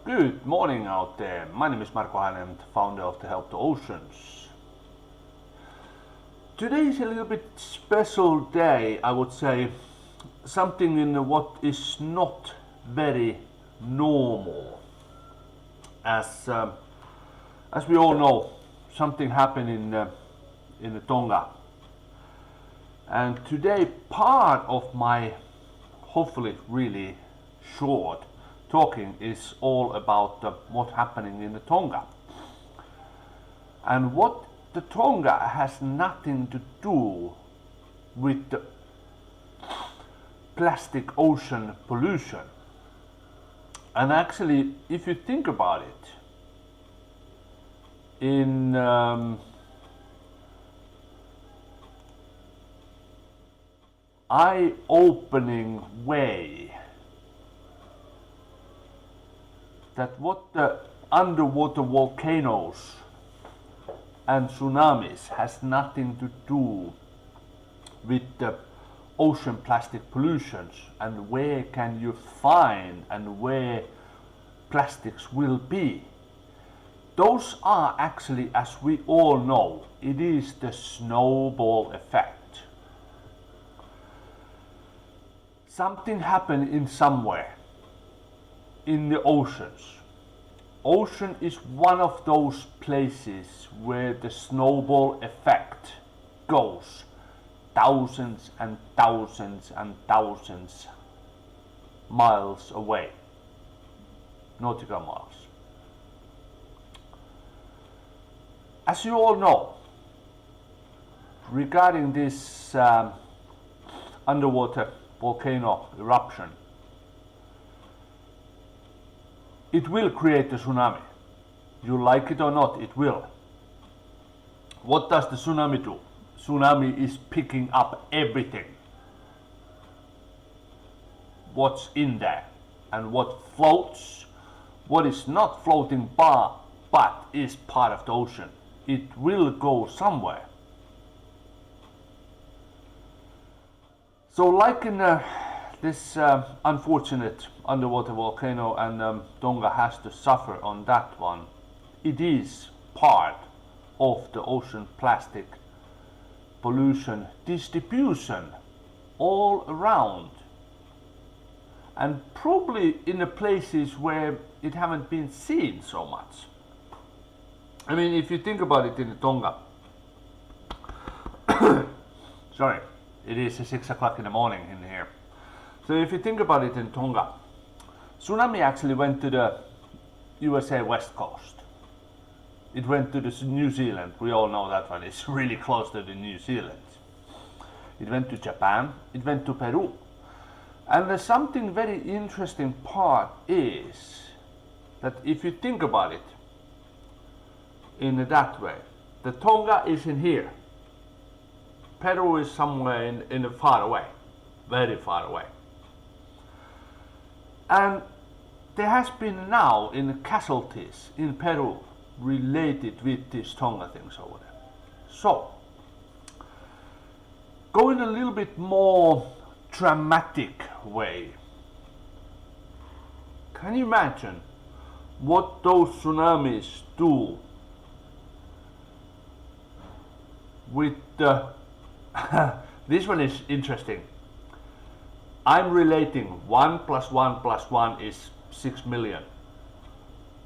Good morning out there. My name is Marko Hänen, founder of the Help the Oceans. Today is a little bit special day, I would say. Something in what is not very normal. As we all know, something happened in Tonga. And today part of my hopefully really short talking is all about what's happening in the Tonga. And what the Tonga has nothing to do with the plastic ocean pollution. And actually, if you think about it, in eye-opening way, that what the underwater volcanoes and tsunamis has nothing to do with the ocean plastic pollutions, and where can you find and where plastics will be. Those are actually, as we all know, it is the snowball effect. Something happened in somewhere in the oceans. Ocean is one of those places where the snowball effect goes thousands and thousands and thousands miles away, nautical miles. As you all know, regarding this underwater volcano eruption, it will create a tsunami. You like it or not, it will. What does the tsunami do? Tsunami is picking up everything. What's in there and what floats, what is not floating but is part of the ocean. It will go somewhere. So like in this unfortunate underwater volcano, and Tonga has to suffer on that one, it is part of the ocean plastic pollution distribution all around, and probably in the places where it haven't been seen so much. I mean, if you think about it in Tonga, sorry, it is 6 o'clock in the morning in here. So if you think about it in Tonga, tsunami actually went to the USA west coast. It went to the New Zealand, we all know that one, it's really close to the New Zealand. It went to Japan, it went to Peru. And there's something very interesting part is that if you think about it in that way, the Tonga is in here. Peru is somewhere in far away, very far away. And there has been now in casualties in Peru related with these Tonga things over there. So, going a little bit more dramatic way, can you imagine what those tsunamis do with the this one is interesting. I'm relating 1 + 1 + 1 is 6 million.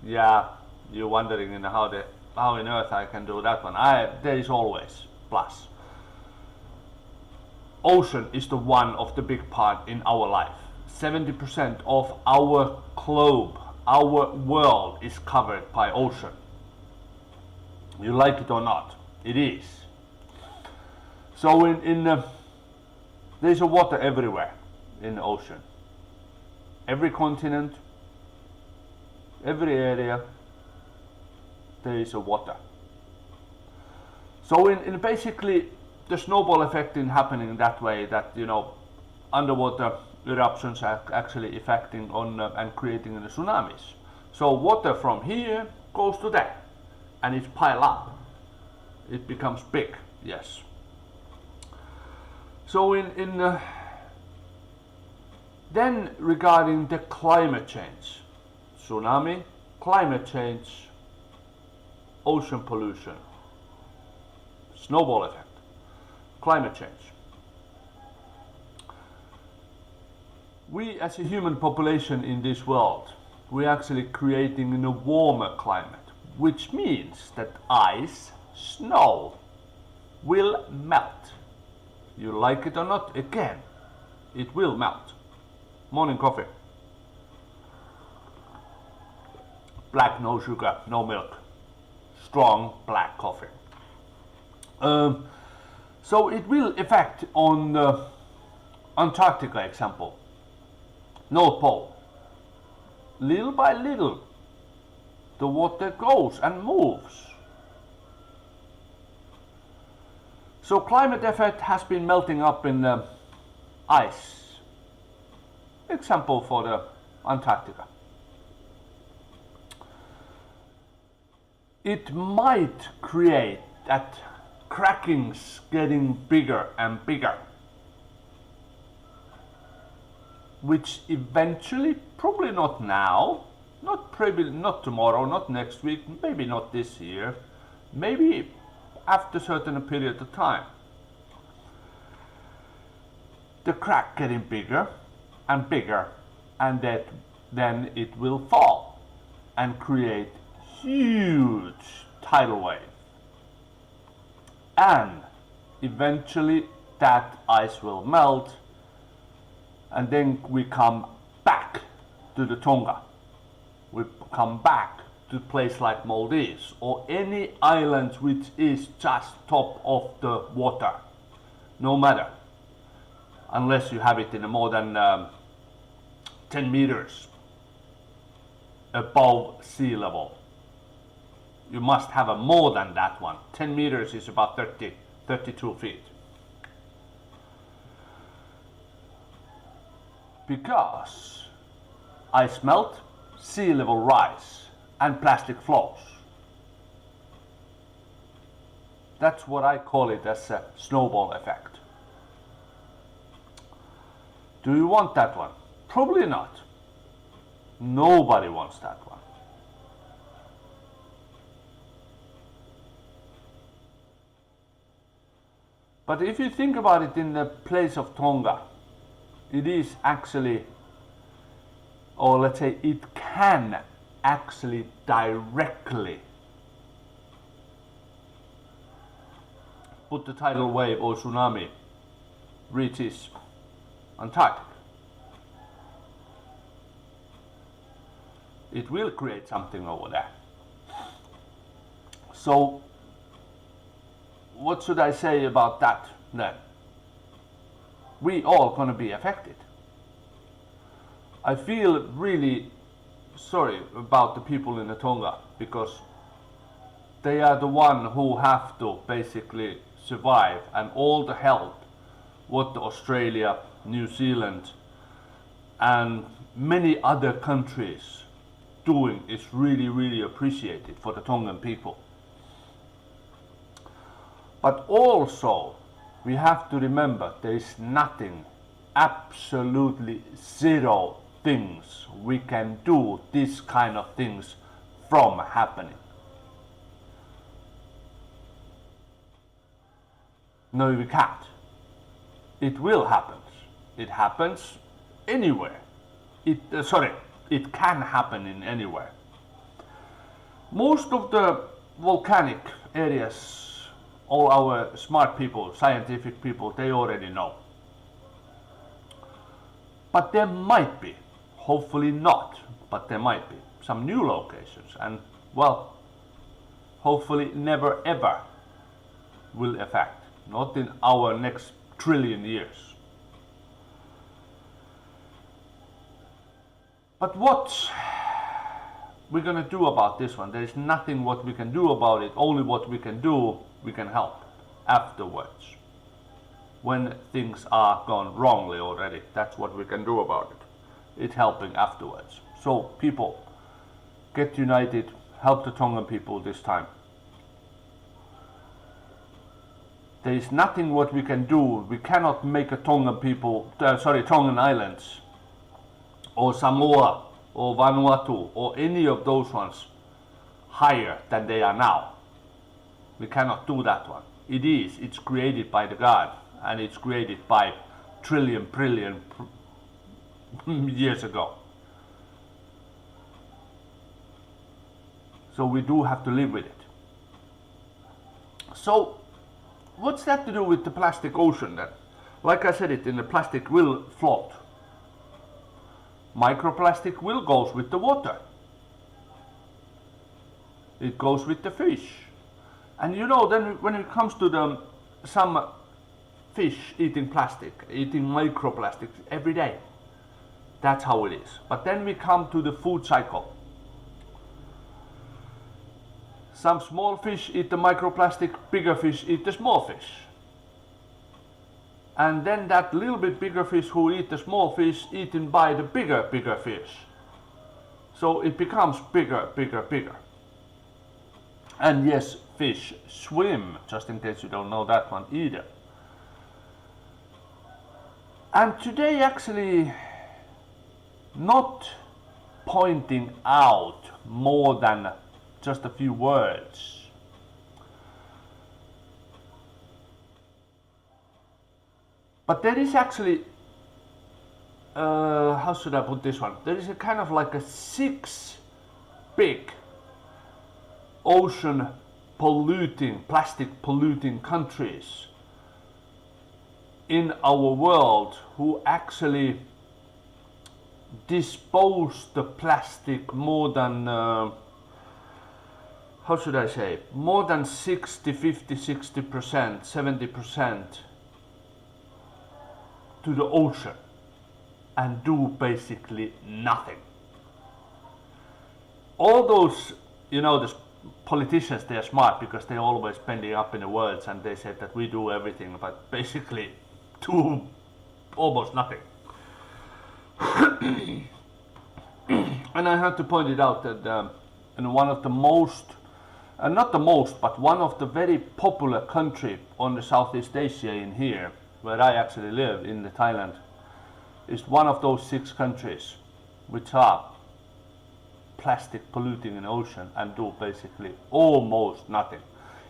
Yeah, you're wondering how on earth I can do that one. There is always plus. Ocean is the one of the big part in our life. 70% of our globe, our world is covered by ocean. You like it or not, it is. So there's a water everywhere in the ocean. Every continent, every area, there is a water. So in basically the snowball effect in happening that way, that underwater eruptions are actually affecting on and creating the tsunamis. So water from here goes to there, and it pile up. It becomes big. Yes. So then regarding the climate change, tsunami, climate change, ocean pollution, snowball effect, climate change. We as a human population in this world, we're actually creating a warmer climate, which means that ice, snow, will melt. You like it or not, again, it will melt. Morning coffee. Black, no sugar, no milk. Strong black coffee. So it will affect on the Antarctica example. North Pole. Little by little, the water goes and moves. So climate effect has been melting up in the ice. Example for the Antarctica. It might create that crackings getting bigger and bigger, which eventually, probably not now, not tomorrow, not next week, maybe not this year, maybe after a certain period of time, the crack getting bigger and bigger, and that then it will fall and create huge tidal wave, and eventually that ice will melt, and then we come back to the Tonga. We come back to a place like Maldives or any island which is just top of the water, no matter, unless you have it in more than 10 meters above sea level. You must have a more than that one. 10 meters is about 32 feet. Because ice melt, sea level rise, and plastic flows. That's what I call it as a snowball effect. Do you want that one? Probably not. Nobody wants that one. But if you think about it in the place of Tonga, it is actually, or let's say it can actually directly put the tidal wave or tsunami reaches Antarctica. It will create something over there. So what should I say about that then? We all gonna be affected. I feel really sorry about the people in the Tonga, because they are the one who have to basically survive, and all the help what the Australia, New Zealand and many other countries doing is really, really appreciated for the Tongan people. But also we have to remember there is nothing, absolutely zero things we can do this kind of things from happening. No, we can't. It will happen. It happens anywhere. It can happen in anywhere. Most of the volcanic areas, all our smart people, scientific people, they already know. But there might be, hopefully not, but there might be some new locations, and well, hopefully never ever will affect, not in our next trillion years. But what we're gonna do about this one? There is nothing what we can do about it. Only what we can do, we can help afterwards. When things are gone wrongly already, that's what we can do about it. It's helping afterwards. So people, get united, help the Tongan people this time. There is nothing what we can do. We cannot make a Tongan Islands or Samoa or Vanuatu or any of those ones higher than they are now. We cannot do that one. It's created by the God, and it's created by trillion years ago. So we do have to live with it. So what's that to do with the plastic ocean then? Like I said, the plastic will float. Microplastic will goes with the water. It goes with the fish. And you know, then when it comes to some fish eating plastic, eating microplastics every day. That's how it is. But then we come to the food cycle. Some small fish eat the microplastic, bigger fish eat the small fish. And then that little bit bigger fish who eat the small fish eaten by the bigger fish. So it becomes bigger. And yes, fish swim, just in case you don't know that one either. And today actually not pointing out more than just a few words. But there is actually, how should I put this one? There is a kind of like a 6 big ocean polluting, plastic polluting countries in our world who actually dispose the plastic more than, how should I say, more than 60%, 50%, 60%, 70% to the ocean and do basically nothing. All those, you know, the politicians, they are smart because they're always spending up in the words and they said that we do everything, but basically do almost nothing. And I have to point it out that in one of the most, not the most, but one of the very popular country on the Southeast Asia in here, where I actually live in the Thailand, is one of those 6 countries which are plastic polluting an ocean and do basically almost nothing.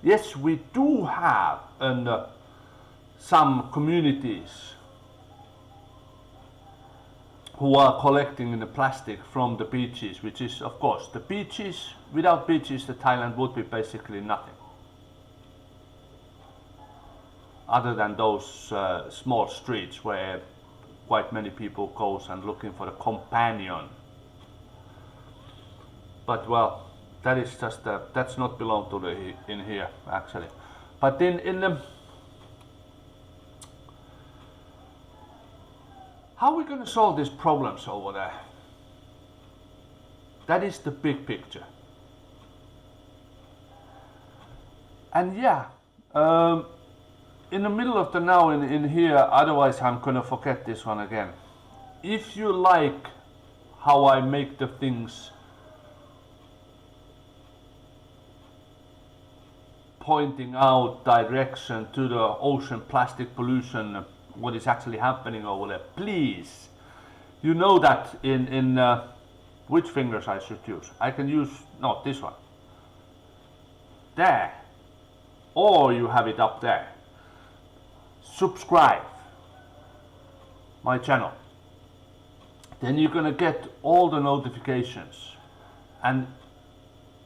Yes, we do have some communities who are collecting the plastic from the beaches, which is of course the beaches. Without beaches, the Thailand would be basically nothing, other than those small streets where quite many people goes and looking for a companion. But well, that is just that's not belong to the in here actually. But in the how are we going to solve these problems over there? That is the big picture. And yeah, in the middle of the now in here, otherwise I'm gonna forget this one again. If you like how I make the things pointing out direction to the ocean plastic pollution, what is actually happening over there, please, you know that in which fingers I should use. I can use, not this one, there, or you have it up there. Subscribe my channel, then you're gonna get all the notifications, and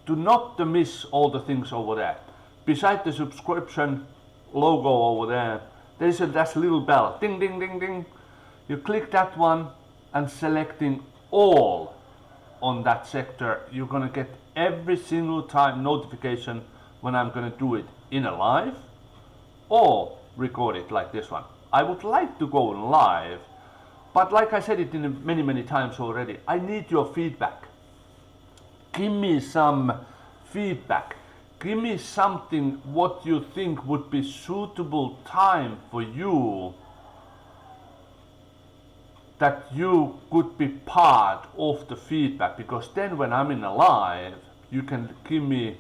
do not miss all the things over there. Beside the subscription logo over there, there's that little bell, ding ding ding ding. You click that one and selecting all on that sector, you're gonna get every single time notification when I'm gonna do it in a live or record it like this one. I would like to go live, but like I said it in many times already, I need your feedback. Give me some feedback. Give me something what you think would be suitable time for you, that you could be part of the feedback, because then when I'm in a live, you can give me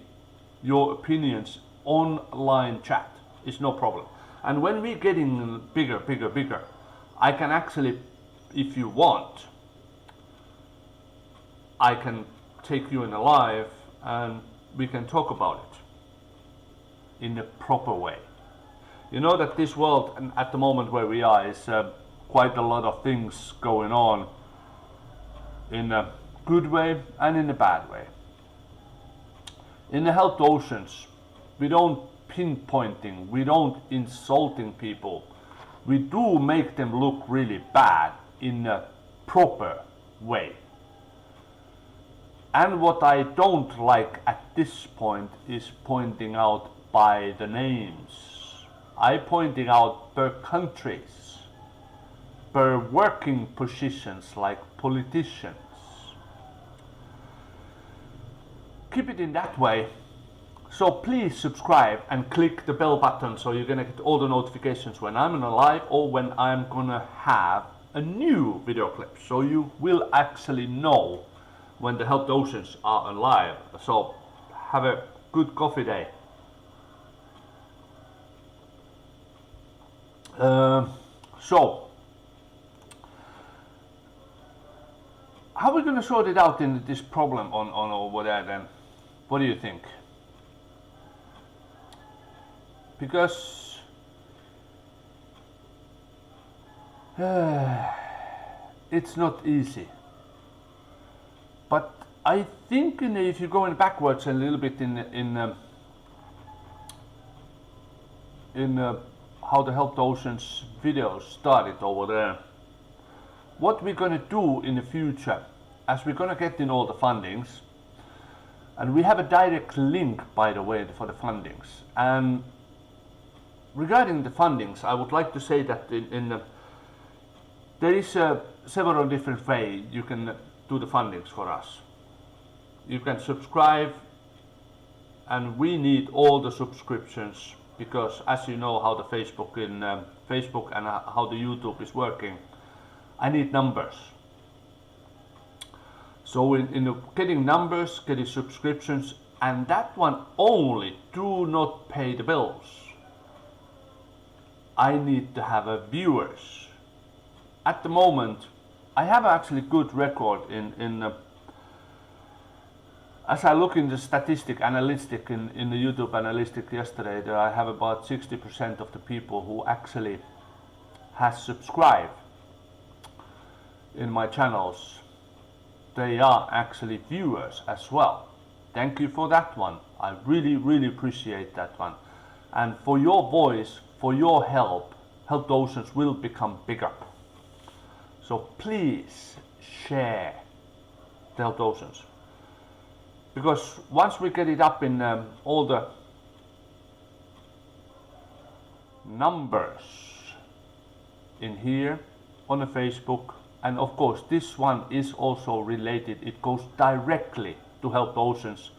your opinions online chat. It's no problem. And when we're getting bigger, I can actually, if you want, I can take you in a live and we can talk about it in a proper way. You know that this world, and at the moment where we are, is quite a lot of things going on in a good way and in a bad way. In the Help the Oceans, we don't pinpointing, we don't insulting people. We do make them look really bad in a proper way. And what I don't like at this point is pointing out by the names. I pointing out per countries, per working positions like politicians. Keep it in that way. So please subscribe and click the bell button so you're gonna get all the notifications when I'm in a live or when I'm gonna have a new video clip. So you will actually know when the Help the Oceans are on live. So have a good coffee day. So how are we gonna sort it out in this problem on over there then? What do you think? Because it's not easy. But I think if you're going backwards a little bit in how the Help the Oceans videos started over there, what we're gonna do in the future, as we're gonna get in all the fundings, and we have a direct link, by the way, for the fundings. And regarding the fundings, I would like to say that there is several different ways you can do the fundings for us. You can subscribe, and we need all the subscriptions because, as you know, how the Facebook and how the YouTube is working, I need numbers. So in getting numbers, getting subscriptions, and that one only, do not pay the bills. I need to have viewers. At the moment, I have actually good record as I look in the statistic analytic in the YouTube analytic yesterday, that I have about 60% of the people who actually has subscribed in my channels. They are actually viewers as well. Thank you for that one. I really appreciate that one. And for your voice, for your help, Help the Oceans will become bigger. So please share the Help the Oceans. Because once we get it up in all the numbers in here on the Facebook, and of course this one is also related, it goes directly to Help the Oceans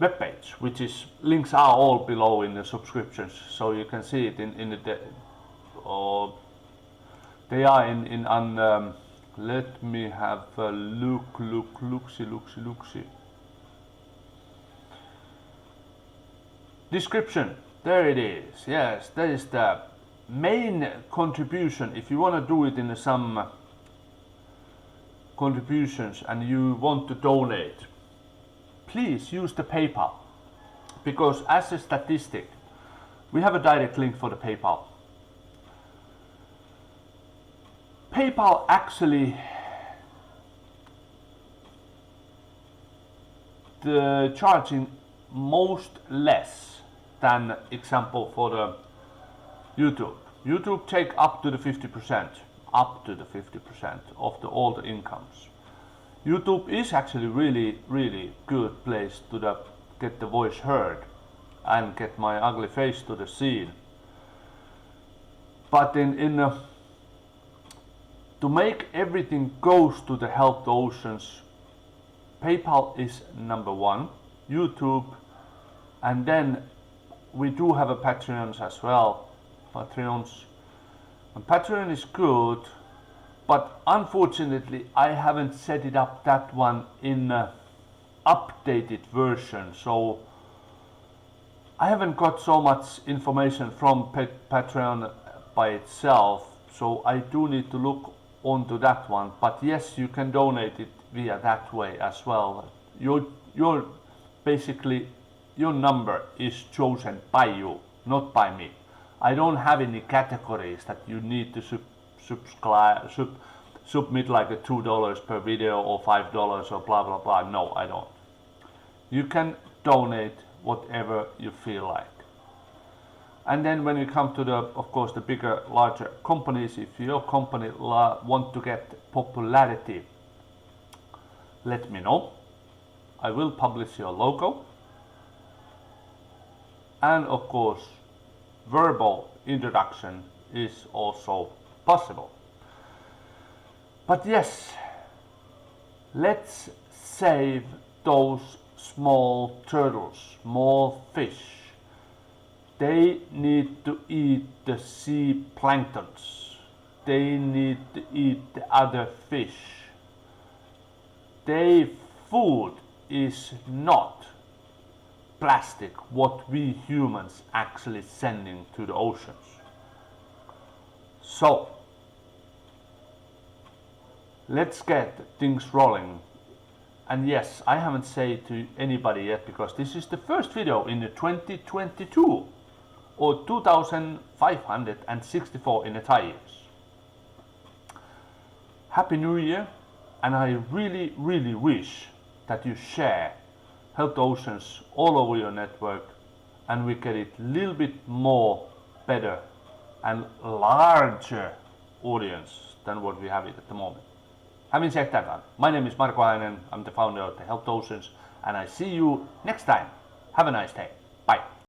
webpage, which is, links are all below in the subscriptions, so you can see it in the they are in let me have a look description. There it is. Yes, that is the main contribution. If you want to do it in some contributions and you want to donate, please use the PayPal, because as a statistic, we have a direct link for the PayPal. PayPal actually charging most less than example for the YouTube. YouTube take up to the 50%, of all the incomes. YouTube is actually really good place to get the voice heard and get my ugly face to the scene. But to make everything goes to the Help the Oceans, PayPal is number one, YouTube, and then we do have a Patreons as well. Patreons. And Patreon is good, but unfortunately I haven't set it up that one in an updated version, so I haven't got so much information from Patreon by itself, so I do need to look onto that one. But yes, you can donate it via that way as well. Your basically your number is chosen by you, not by me. I don't have any categories that you need to submit like a $2 per video or $5 or blah blah blah. No, I don't. You can donate whatever you feel like. And then when you come to the, of course, the bigger, larger companies, if your company want to get popularity, let me know. I will publish your logo. And of course, verbal introduction is also possible. But yes, let's save those small turtles, small fish. They need to eat the sea planktons. They need to eat the other fish. Their food is not plastic, what we humans actually sending to the oceans. So, let's get things rolling. And yes, I haven't said to anybody yet, because this is the first video in the 2022 or 2564 in the Thai years. Happy New Year, and I really, really wish that you share Help the Oceans all over your network, and we get it a little bit more better and larger audience than what we have it at the moment. Having said that, my name is Marko Hainen, I'm the founder of the Help the Oceans, and I see you next time. Have a nice day.